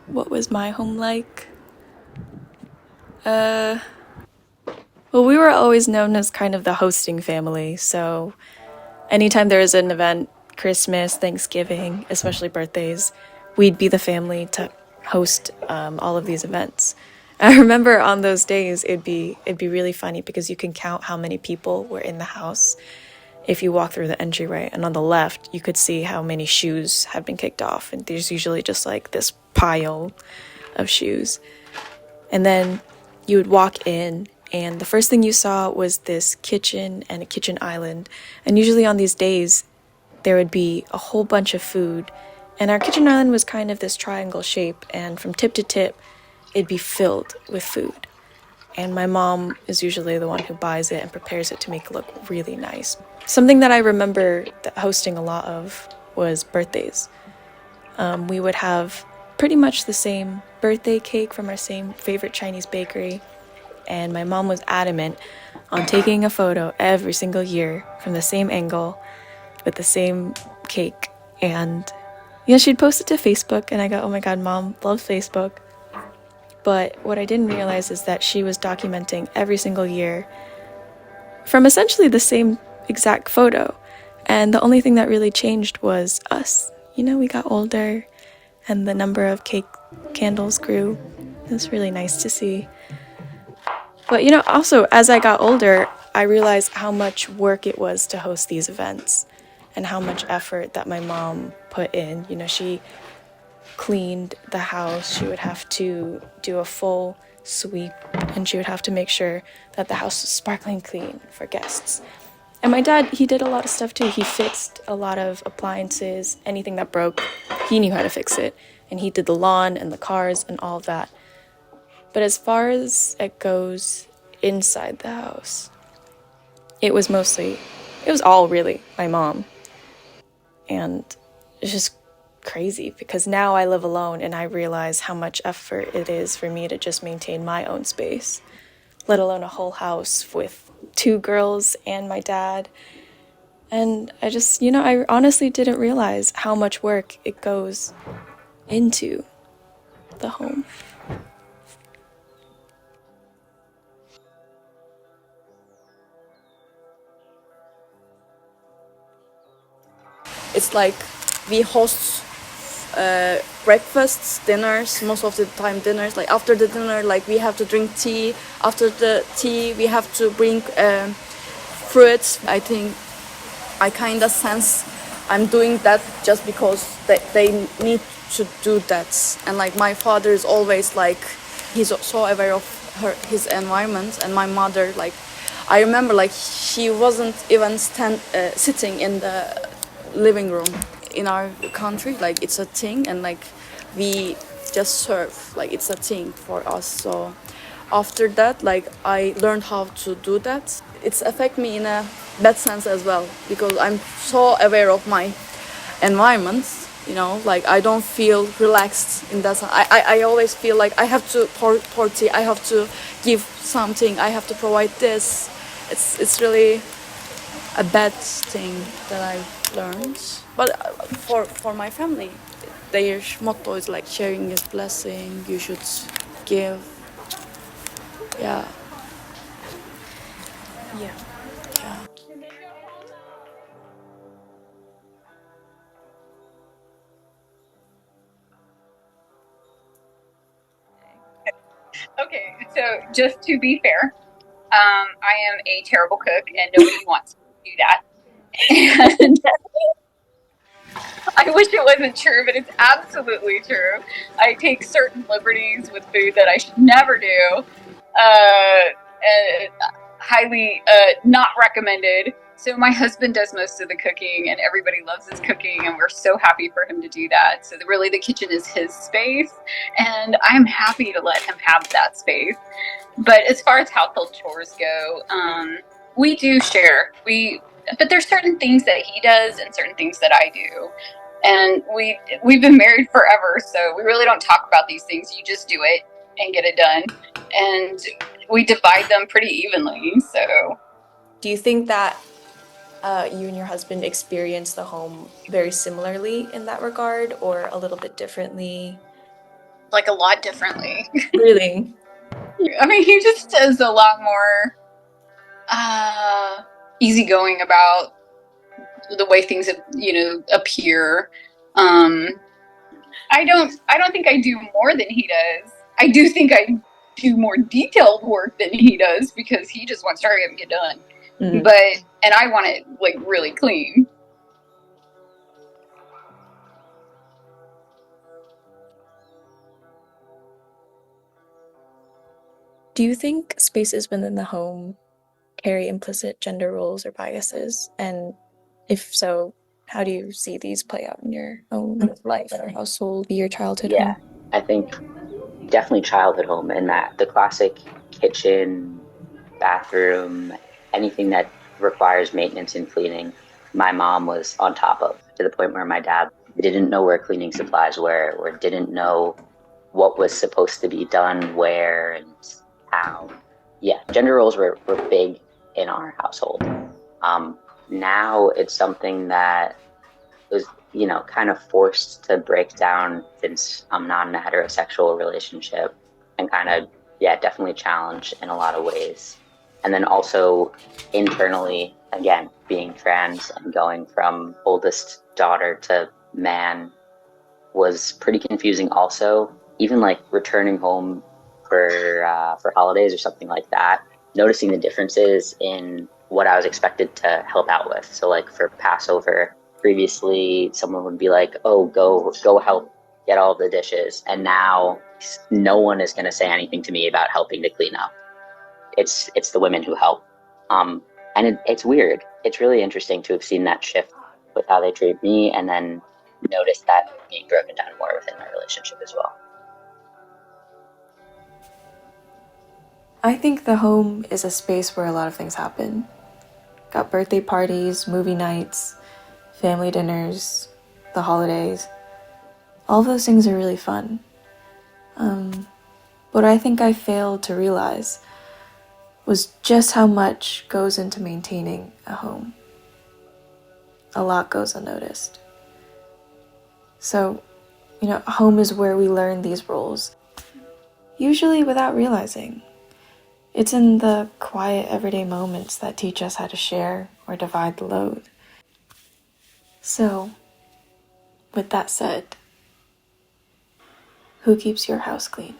What was my home like? Well, we were always known as kind of the hosting family, so anytime there was an event, Christmas, Thanksgiving, especially birthdays, we'd be the family to host all of these events. I remember on those days it'd be really funny because you can count how many people were in the house if you walk through the entryway, and on the left you could see how many shoes had been kicked off, and there's usually just like this pile of shoes. And then you would walk in, and the first thing you saw was this kitchen and a kitchen island. And usually on these days, there would be a whole bunch of food. And our kitchen island was kind of this triangle shape, and from tip to tip, it'd be filled with food. And my mom is usually the one who buys it and prepares it to make it look really nice. Something that I remember hosting a lot of was birthdays. We would have pretty much the same birthday cake from our same favorite Chinese bakery, and my mom was adamant on taking a photo every single year from the same angle with the same cake. And she'd post it to Facebook, and I go, oh my god, Mom loves Facebook. But what I didn't realize is that she was documenting every single year from essentially the same exact photo. And the only thing that really changed was us. We got older, and the number of cake candles grew. It was really nice to see. But also as I got older, I realized how much work it was to host these events and how much effort that my mom put in. She cleaned the house. She would have to do a full sweep, and she would have to make sure that the house was sparkling clean for guests. And my dad, he did a lot of stuff too. He fixed a lot of appliances. Anything that broke, he knew how to fix it. And he did the lawn and the cars and all of that. But as far as it goes inside the house, it was all really my mom. And it's just crazy because now I live alone and I realize how much effort it is for me to just maintain my own space, let alone a whole house with 2 girls and my dad. And I just, I honestly didn't realize how much work it goes into the home. It's like we host breakfasts, dinners, most of the time dinners. Like after the dinner, like we have to drink tea. After the tea, we have to bring fruits. I think I kind of sense I'm doing that just because they need to do that. And like my father is always like, he's so aware of his environment, and my mother, like, I remember like she wasn't even sitting in the living room in our country. Like it's a thing, and like we just serve, like it's a thing for us. So after that, like I learned how to do that. It's affect me in a bad sense as well, because I'm so aware of my environment, like I don't feel relaxed in that sense. I always feel like I have to pour tea, I have to give something, I have to provide this. It's really a bad thing that I've learned. But for my family, their motto is like sharing is blessing, you should give. Yeah. Yeah. Okay, so just to be fair, I am a terrible cook, and nobody wants to do that. And I wish it wasn't true, but it's absolutely true. I take certain liberties with food that I should never do. Highly not recommended. So my husband does most of the cooking, and everybody loves his cooking, and we're so happy for him to do that. So really, the kitchen is his space, and I'm happy to let him have that space. But as far as household chores go, we do share. But there's certain things that he does and certain things that I do. And we've been married forever, so we really don't talk about these things. You just do it and get it done. And we divide them pretty evenly. So Do you think that you and your husband experience the home very similarly in that regard, or a little bit differently? like a lot differently. Really? I mean, he just is a lot more easygoing about the way things appear. I don't think I do more than he does. I do think I do more detailed work than he does because he just wants to hurry up and get done. Mm-hmm. And I want it like really clean. Do you think spaces within the home carry implicit gender roles or biases? And if so, how do you see these play out in your own life or household, your childhood Yeah, home? I think definitely childhood home in that the classic kitchen, bathroom, anything that requires maintenance and cleaning, my mom was on top of, to the point where my dad didn't know where cleaning supplies were or didn't know what was supposed to be done where and how. Yeah, gender roles were big in our household. Now it's something that was, kind of forced to break down since I'm not in a heterosexual relationship and kind of, yeah, definitely challenged in a lot of ways. And then also internally, again, being trans and going from oldest daughter to man was pretty confusing also. Even like returning home for holidays or something like that, noticing the differences in what I was expected to help out with. So like for Passover, previously someone would be like, "Oh, go help get all the dishes," and now no one is going to say anything to me about helping to clean up. It's the women who help, and it's weird. It's really interesting to have seen that shift with how they treat me, and then notice that being broken down more within my relationship as well. I think the home is a space where a lot of things happen. Got birthday parties, movie nights, family dinners, the holidays. All of those things are really fun. What I think I failed to realize was just how much goes into maintaining a home. A lot goes unnoticed. So, home is where we learn these roles, usually without realizing. It's in the quiet, everyday moments that teach us how to share or divide the load. So, with that said, who keeps your house clean?